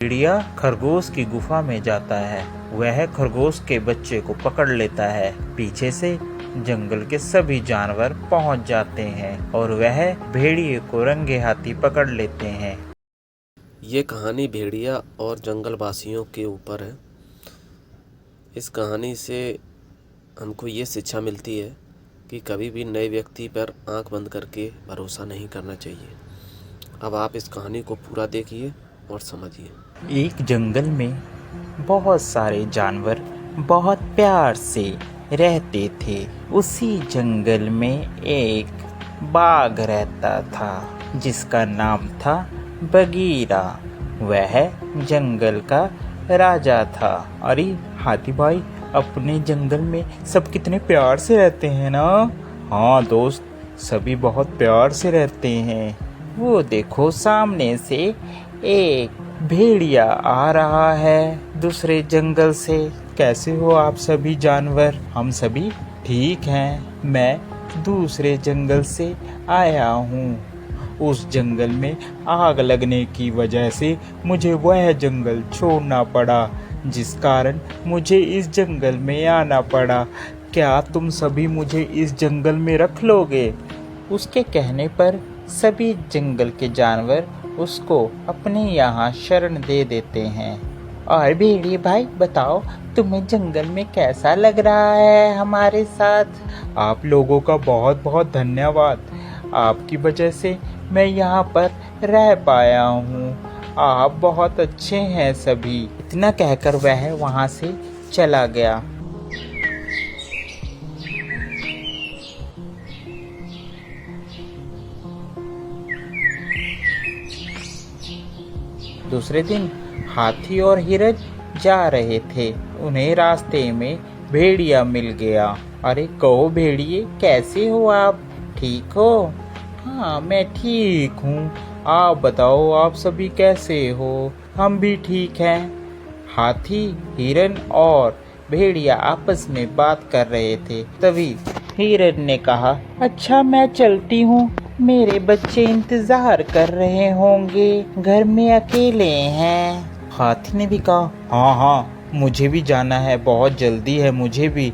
भेड़िया खरगोश की गुफा में जाता है। वह खरगोश के बच्चे को पकड़ लेता है। पीछे से जंगल के सभी जानवर पहुंच जाते हैं और वह भेड़िए को रंगे हाथी पकड़ लेते हैं। ये कहानी भेड़िया और जंगलवासियों के ऊपर है। इस कहानी से हमको ये शिक्षा मिलती है कि कभी भी नए व्यक्ति पर आंख बंद करके भरोसा नहीं करना चाहिए। अब आप इस कहानी को पूरा देखिए और समझिए। एक जंगल में बहुत सारे जानवर बहुत प्यार से रहते थे। उसी जंगल में एक बाघ रहता था जिसका नाम था बगीरा। वह जंगल का राजा था। अरे हाथी भाई, अपने जंगल में सब कितने प्यार से रहते हैं ना। हाँ दोस्त, सभी बहुत प्यार से रहते हैं। वो देखो, सामने से एक भेड़िया आ रहा है दूसरे जंगल से। कैसे हो आप सभी जानवर? हम सभी ठीक हैं। मैं दूसरे जंगल से आया हूँ। उस जंगल में आग लगने की वजह से मुझे वह जंगल छोड़ना पड़ा, जिस कारण मुझे इस जंगल में आना पड़ा। क्या तुम सभी मुझे इस जंगल में रख लोगे? उसके कहने पर सभी जंगल के जानवर उसको अपने यहाँ शरण दे देते हैं। और भेड़िए भाई बताओ, तुम्हें जंगल में कैसा लग रहा है हमारे साथ? आप लोगों का बहुत बहुत धन्यवाद। आपकी वजह से मैं यहाँ पर रह पाया हूँ। आप बहुत अच्छे हैं सभी। इतना कहकर वह वहाँ से चला गया। दूसरे दिन हाथी और हिरन जा रहे थे। उन्हें रास्ते में भेड़िया मिल गया। अरे कहो भेड़िए, कैसे हो आप? ठीक हो? हाँ मैं ठीक हूँ। आप बताओ, आप सभी कैसे हो? हम भी ठीक हैं। हाथी, हिरन और भेड़िया आपस में बात कर रहे थे। तभी हिरन ने कहा, अच्छा मैं चलती हूँ, मेरे बच्चे इंतजार कर रहे होंगे, घर में अकेले हैं। हाथी ने भी कहा, हाँ हाँ मुझे भी जाना है, बहुत जल्दी है मुझे भी,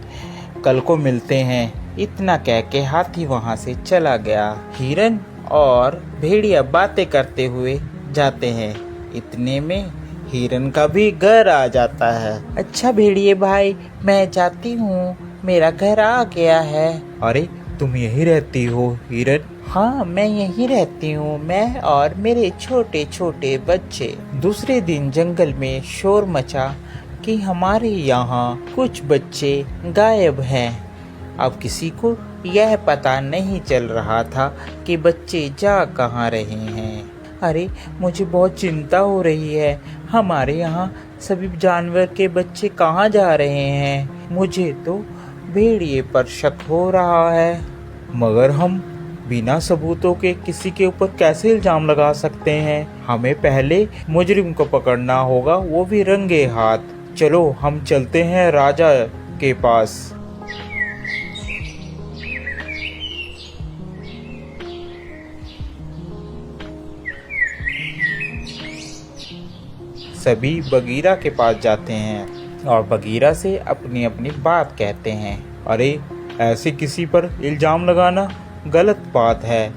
कल को मिलते हैं। इतना कह के हाथी वहाँ से चला गया। हिरन और भेड़िया बातें करते हुए जाते हैं। इतने में हिरन का भी घर आ जाता है। अच्छा भेड़िए भाई, मैं जाती हूँ, मेरा घर आ गया है। अरे तुम यहीं रहती हो हिरन? हाँ मैं यहीं रहती हूँ, मैं और मेरे छोटे छोटे बच्चे। दूसरे दिन जंगल में शोर मचा कि हमारे यहाँ कुछ बच्चे गायब हैं। अब किसी को यह पता नहीं चल रहा था कि बच्चे जा कहाँ रहे हैं। अरे मुझे बहुत चिंता हो रही है, हमारे यहाँ सभी जानवर के बच्चे कहाँ जा रहे हैं। मुझे तो भेड़िए पर शक हो रहा है, मगर हम बिना सबूतों के किसी के ऊपर कैसे इल्जाम लगा सकते हैं? हमें पहले मुजरिम को पकड़ना होगा, वो भी रंगे हाथ। चलो हम चलते हैं राजा के पास। सभी बगीरा के पास जाते हैं और बगीरा से अपनी अपनी बात कहते हैं। अरे ऐसे किसी पर इल्जाम लगाना गलत बात है।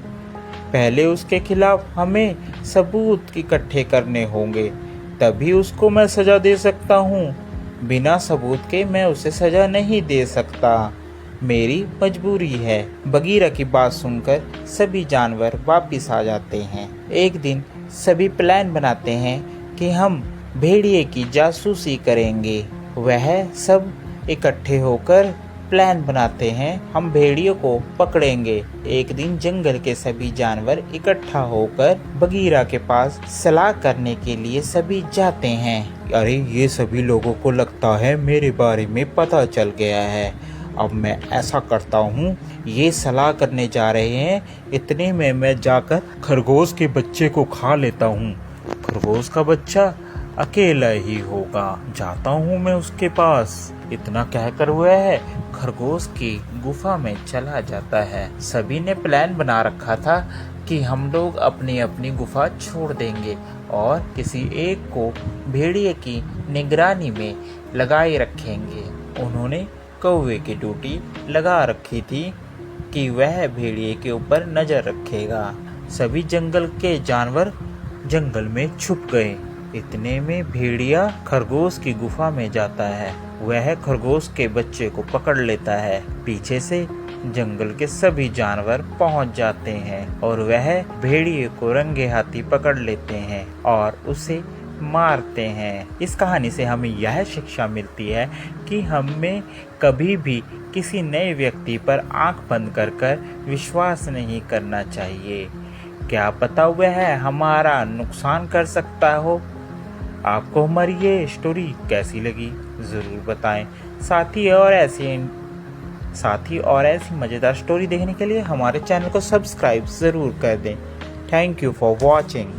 पहले उसके खिलाफ हमें सबूत इकट्ठे करने होंगे, तभी उसको मैं सजा दे सकता हूँ। बिना सबूत के मैं उसे सजा नहीं दे सकता, मेरी मजबूरी है। बगीरा की बात सुनकर सभी जानवर वापिस आ जाते हैं। एक दिन सभी प्लान बनाते हैं कि हम भेड़िए की जासूसी करेंगे। वह सब इकट्ठे होकर प्लान बनाते हैं, हम भेड़ियों को पकड़ेंगे। एक दिन जंगल के सभी जानवर इकट्ठा होकर बगीरा के पास सलाह करने के लिए सभी जाते हैं। अरे ये सभी लोगों को लगता है मेरे बारे में पता चल गया है। अब मैं ऐसा करता हूँ, ये सलाह करने जा रहे हैं, इतने में मैं जाकर खरगोश के बच्चे को खा लेता हूँ। खरगोश का बच्चा? अकेला ही होगा, जाता हूँ मैं उसके पास। इतना कहकर वह खरगोश की गुफा में चला जाता है। सभी ने प्लान बना रखा था कि हम लोग अपनी अपनी गुफा छोड़ देंगे और किसी एक को भेड़िए की निगरानी में लगाए रखेंगे। उन्होंने कौवे की ड्यूटी लगा रखी थी कि वह भेड़िए के ऊपर नजर रखेगा। सभी जंगल के जानवर जंगल में छुप गए। इतने में भेड़िया खरगोश की गुफा में जाता है। वह खरगोश के बच्चे को पकड़ लेता है। पीछे से जंगल के सभी जानवर पहुंच जाते हैं और वह भेड़िए को रंगे हाथी पकड़ लेते हैं और उसे मारते हैं। इस कहानी से हमें यह शिक्षा मिलती है कि हमें कभी भी किसी नए व्यक्ति पर आंख बंद कर विश्वास नहीं करना चाहिए। क्या पता वह हमारा नुकसान कर सकता हो। आपको हमारी ये स्टोरी कैसी लगी ज़रूर बताएं। साथ ही और ऐसी मज़ेदार स्टोरी देखने के लिए हमारे चैनल को सब्सक्राइब ज़रूर कर दें। Thank you for watching.